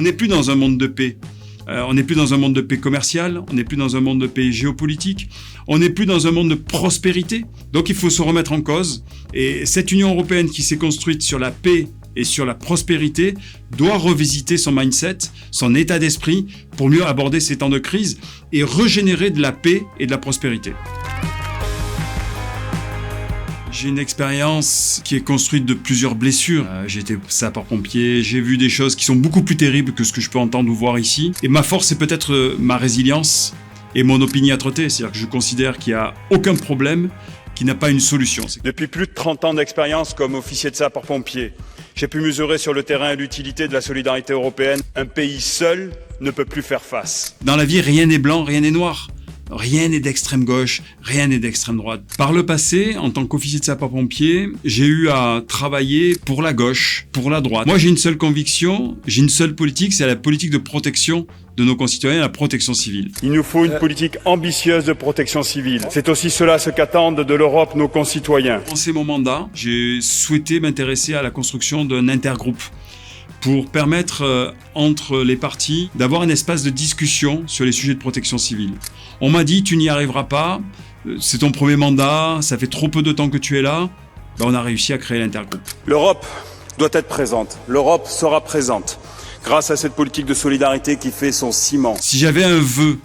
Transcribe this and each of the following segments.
On n'est plus dans un monde de paix. On n'est plus dans un monde de paix commerciale, on n'est plus dans un monde de paix géopolitique, on n'est plus dans un monde de prospérité. Donc il faut se remettre en cause. Et cette Union européenne qui s'est construite sur la paix et sur la prospérité doit revisiter son mindset, son état d'esprit pour mieux aborder ces temps de crise et régénérer de la paix et de la prospérité. J'ai une expérience qui est construite de plusieurs blessures. J'ai été sapeur-pompier, j'ai vu des choses qui sont beaucoup plus terribles que ce que je peux entendre ou voir ici. Et ma force, c'est peut-être ma résilience et mon opiniâtreté. C'est-à-dire que je considère qu'il n'y a aucun problème qui n'a pas une solution. Depuis plus de 30 ans d'expérience comme officier de sapeur-pompier, j'ai pu mesurer sur le terrain l'utilité de la solidarité européenne. Un pays seul ne peut plus faire face. Dans la vie, rien n'est blanc, rien n'est noir. Rien n'est d'extrême gauche, rien n'est d'extrême droite. Par le passé, en tant qu'officier de sapeur-pompier, j'ai eu à travailler pour la gauche, pour la droite. Moi, j'ai une seule conviction, j'ai une seule politique, c'est la politique de protection de nos concitoyens, la protection civile. Il nous faut une politique ambitieuse de protection civile. C'est aussi cela ce qu'attendent de l'Europe nos concitoyens. Dans mon mandat, j'ai souhaité m'intéresser à la construction d'un intergroupe pour permettre entre les parties d'avoir un espace de discussion sur les sujets de protection civile. On m'a dit, tu n'y arriveras pas, c'est ton premier mandat, ça fait trop peu de temps que tu es là. On a réussi à créer l'intergroupe. L'Europe doit être présente, l'Europe sera présente, grâce à cette politique de solidarité qui fait son ciment. Si j'avais un vœu,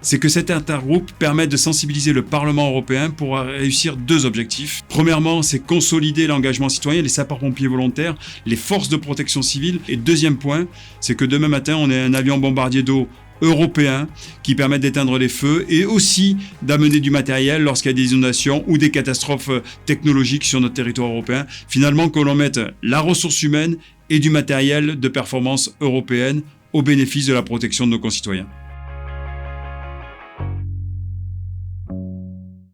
c'est que cet intergroupe permette de sensibiliser le Parlement européen pour réussir deux objectifs. Premièrement, c'est consolider l'engagement citoyen, les sapeurs-pompiers volontaires, les forces de protection civile. Et deuxième point, c'est que demain matin, on ait un avion bombardier d'eau européen qui permette d'éteindre les feux et aussi d'amener du matériel lorsqu'il y a des inondations ou des catastrophes technologiques sur notre territoire européen. Finalement, que l'on mette la ressource humaine et du matériel de performance européenne au bénéfice de la protection de nos concitoyens.